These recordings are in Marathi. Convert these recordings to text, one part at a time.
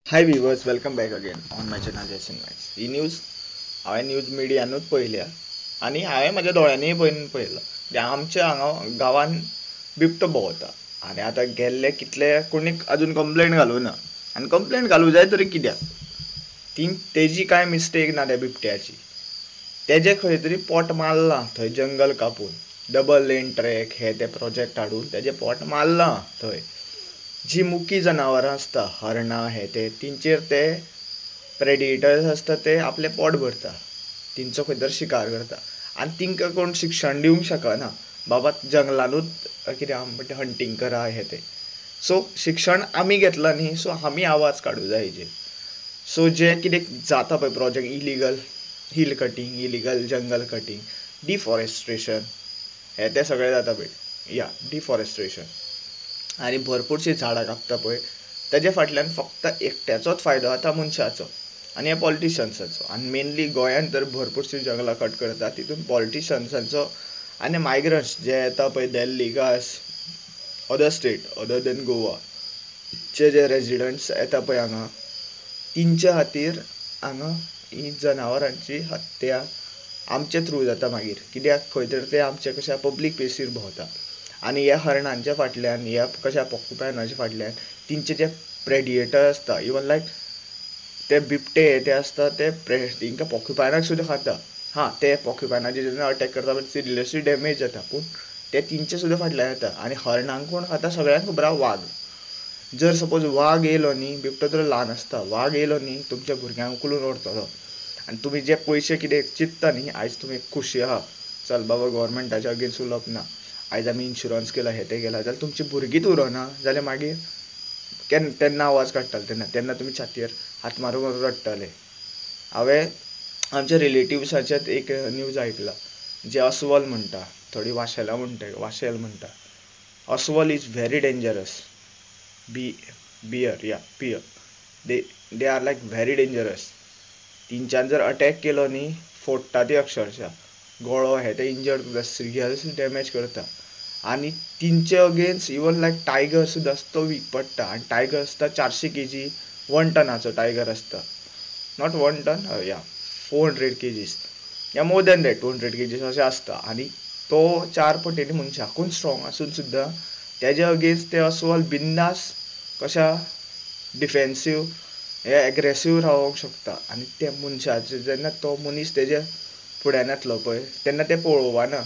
High viewers, welcome back again on my channel जयसन मॅक्स. ही न्यूज हांवें न्यूज मिडियानूच पळयल्या आनी हांवें म्हज्या दोळ्यांनी पळयलं की आमच्या हांगा गांवान बिबटो भोंवता. आनी आतां गेल्ले कितले कोणीक आजून कंप्लेंट घालूं ना. आनी कंप्लेंट घालूं जाय तरी कित्याक? तेजी कांय मिस्टेक ना त्या बिबट्याची. तेजें खंय तरी पोट मारलां थंय जंगल कापून, डबल लेन ट्रॅक हे ते प्रोजेक्ट हाडून तेजें पोट मारलां थंय. जी मुकी जनावरां आसता, हरणां हे ते, तेंचेर ते प्रेडिटर्स आसता ते आपलें पोट भरता, तेंचो खंय तर शिकार करता. आनी तिंकां कोण शिक्षण दिवंक शकना, बाबा जंगलानूच कितें म्हणटा हंटींग करा हें तें. सो शिक्षण आमी घेतलां न्ही, सो आमी आवाज काडूं जाय हेजेर. सो जें कितें जाता पळय project, illegal hill cutting, illegal jungle cutting, deforestation हें तें सगळें जाता पळय, डिफॉरेस्ट्रेशन आनी भरपूरशीं झाडां कापता पळय, तेजे फाटल्यान फक्त एकट्याचोच फायदो जाता, मनशाचो आनी हे पॉलिटिशन्साचो. आनी मेनली गोंयांत तर भरपूरशीं जंगलां कट करता, तितून पॉलिटिशन्साचो आनी मायग्रंट्स जे येता पळय दिल्ली गास other state other than Goa जे रेजिडंट्स येता पळय हांगा, तेंच्या खातीर हांगा ही जनावरांची हत्या आमचे थ्रू जाता मागीर. कित्याक खंय तर ते आमचे कशा पब्लीक प्लेसीर भोंवता आनी ह्या हरणांच्या फाटल्यान, ह्या कशा पॉक्युपायनाच्या फाटल्यान तेंचे जे प्रेडिएटर आसता, इवन लायक ते बिबटे ते आसता ते तेंकां पॉक्युपायनाक सुद्दां खाता. ते पॉक्युपायनाचेर जेन्ना अटॅक करता पळय सिरियसली डॅमेज जाता, पूण ते तेंचे सुद्दां फाटल्यान येता. आनी हरणांक कोण खाता सगळ्यांक खबर आसा, वाग. जर सपोज वाग येयलो न्ही, बिबटो तर ल्हान आसता, वाग येयलो न्ही तुमच्या भुरग्यांक उखलून व्हरतलो. आनी तुमी जे पयशे कितें चिंत्ता न्ही, आयज तुमी खुशी आहा चल बाबा गव्हर्मेंटाच्या अगेन्स्ट उलोवप ना, आयज आमी इन्शुरन्स केला हें तें केला, जाल्यार तुमची भुरगींच उरोना जाल्यार मागीर तेन्ना आवाज काडटाले, तेन्ना तुमी छातयेर हात मारून मारून रडटले. हांवें आमच्या रिलेटिव्साचेच एक न्यूज आयकला, जे अस्वल म्हणटा, थोडी वाशेलां म्हणटा. अस्वल is very dangerous. Bear they are like very dangerous. तेंच्यान जर अटॅक केलो न्ही, फोडटा ती अक्षरशा, गळो हे ते इंजर्ड करता, सिरियस डॅमेज करता. आनी तेंचे अगेन्स्ट इवन लायक टायगर सुद्दां आसता तो वीक पडटा. आनी टायगर आसता 400 kg, 1 टनाचो टायगर आसता. नॉट 1 टन, 400 kgs या मोर दॅन दॅट, 200 kgs अशें आसता. आनी तो 4 पटींनी मनशाकून स्ट्रॉंग आसून सुद्दां तेजे अगेन्स्ट ते अस्वल बिंदास कशा डिफेन्सीव एग्रेसीव रावोंक शकता. आनी ते मनशाचे जेन्ना तो मनीस तेजे फुड्यान येतलो पळय, तेन्ना ते पळोवना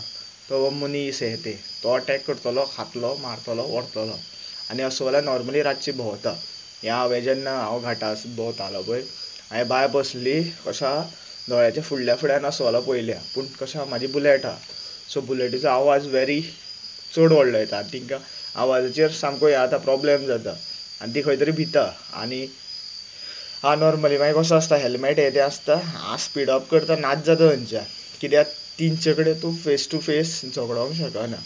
तो मनीस हे ते, तो अटॅक करतलो, खातलो, मारतलो, व्हरतलो. आनी अस्वलां नॉर्मली रातची भोंवता. जेन्ना हांव घाटार भोंवतालो पळय, हांवें बाय बसली कशा दोळ्याच्या फुडल्यान अस्वलां पळयल्या, पूण कशा म्हाजी बुलेट आहा, सो बुलेटीचो आवाज चड व्हडलो येता आनी तिंकां आवाजाचेर सामको हें जाता, प्रॉब्लेम जाता आनी ती खंय तरी भिता. आनी नॉर्मली मागीर कसो आसता, हेल्मेट हे तें आसता, स्पीड अप करता, नाच जाता थंयच्यान, कित्याक तेंचे कडेन तूं फेस टू फेस झगडोंक शकना.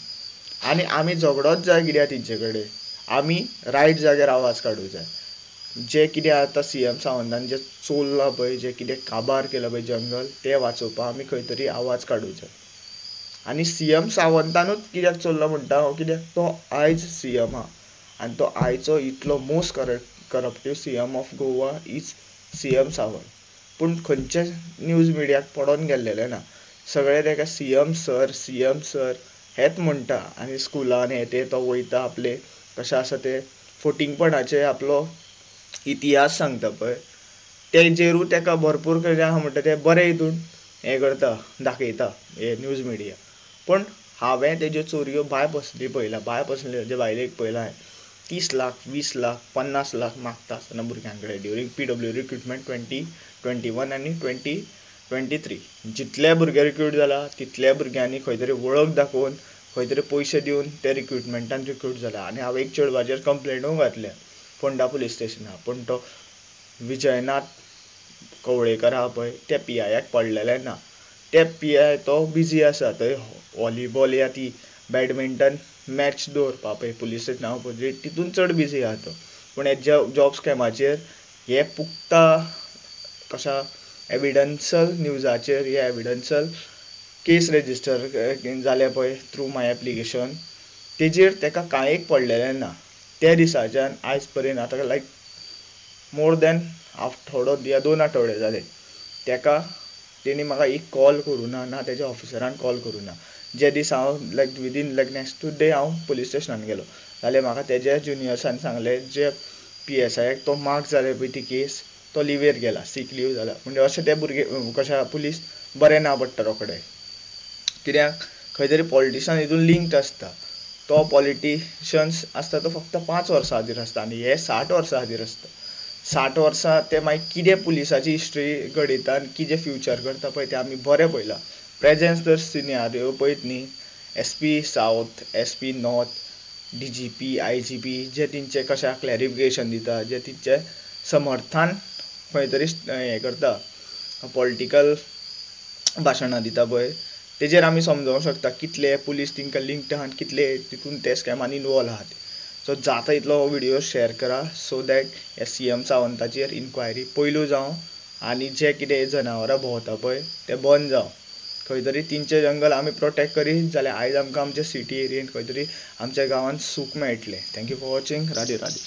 आनी आमी झगडोच जाय कित्याक तेंचे कडेन, आमी रायट जाग्यार आवाज काडूं जाय. जें कितें आतां CM सावंतान जें चोरलां पळय, जें कितें काबार केलां पळय जंगल, तें वाचोवपाक आमी खंय तरी आवाज काडूं जाय. आनी CM सावंतानूच कित्याक चोरलो म्हणटा हांव, कित्याक तो आयज CM आहा आनी तो आयचो इतलो most corruptive CM of Goa is CM Sawant. पूण खंयचे न्यूज मिडियाक पडोन गेल्लेले ना, सगळे ताका CM सर हेंच म्हणटा. आनी स्कुलान हे ते तो वयता, आपले कशें आसा ते फटींगपणाचे आपलो इतिहास सांगता पळय, तेजेरूय ताका भरपूर कितें आहा म्हणटा तें बरे हितून हें करता, दाखयता हे न्यूज मिडिया. पूण हांवें तेज्यो चोरयो बाय पर्सनली पळयल्या, म्हजे बायलेक पळयलां हांवें, 30 लाख, 20 लाख, 50 लाख मागता आसतना भुरग्यां कडेन ड्युरींग PW रिक्रुटमेंट 2021 आनी 2023. जितले भुरगे रिक्रूट जाला तितल्या भुरग्यांनी खंय तरी वळख दाखोवन, खंय तरी पयशे दिवन ते रिक्रुटमेंटान रिक्रूट जाला. आनी हांवें एक चेडवाचेर कंप्लेनूय घातल्या फोंडा पुलीस स्टेशनार, पूण तो विजयनाथ कवळेकर आहा पळय, ते PIयाक पडलेले ना. ते PI तो बिजी आसा थंय, व्हॉलीबॉल या ती बॅडमिंटन मॅच दवरपा पळय पुलीस स्टेशना ऑपोजीट, तितून चड बिजी आहा तो. पूण हे जॉब स्कॅमाचेर हे पुख्ता कशा एविडन्सल न्यूजाचेर, हे एविडन्सल केस रेजिस्टर जाले पळय थ्रू माय एप्लिकेशन, तेजेर ताका कांय पडलेलें ना. त्या दिसाच्यान आयज पर्यंत आतां लायक मोर दॅन आठवडो या 2 आठवडे जाले ताका तेणी म्हाका एक कॉल करूं ना तेज्या ऑफिसरान कॉल करूं ना. जे दीस हांव विदीन नेक्स्ट डे हांव पुलीस स्टेशनान गेलो जाल्यार म्हाका तेज्या जुनियर्सान सांगलें जे PSIक तो मार्क जाले पळय ती केस तो लिव्हेर गेला, सीक लीव जाला. म्हणजे अशें ते भुरगे कशें पुलीस बरें ना पडटा रोखडे, कित्याक खंय तरी पॉलिटिशन हितून लिंक्ड आसता. तो पॉलिटिशन्स आसता तो फक्त 5 वर्सां खातीर आसता आनी हे 60 वर्सां खातीर आसता. 60 वर्सां ते मागीर कितें पुलिसाची हिस्ट्री घडयता आनी कितें फ्युचर करता पळय तें आमी बरें पळयलां. प्रेजेंस जर सिनारियो पळयत न्ही, SP south, SP north, DGP, IGP जे तेंचे कशा क्लॅरिफिकेशन दिता, जे तेंचे समर्थान खंय तरी हें करता, पॉलिटिकल भाशणां दिता पळय, तेजेर आमी समजोवंक शकता कितले पुलीस तेंकां लिंक्ड आहा आनी कितले तितून ते स्कॅमान इनवॉल्व आहा. सो जाता तितलो हो व्हिडिओ शेअर करा सो दॅट हे CM सावंताचेर इन्क्वायरी पयलू जावं आनी जे कितें जनावरां भोंवता पळय ते बंद जावं. खंय तरी तेंचे जंगल आमी प्रोटेक्ट करीत जाल्यार आयज आमकां आमच्या सिटी एरियेंत खंय तरी आमच्या गांवांत सूख मेळटलें. Thank you for watching. Radhe Radhe.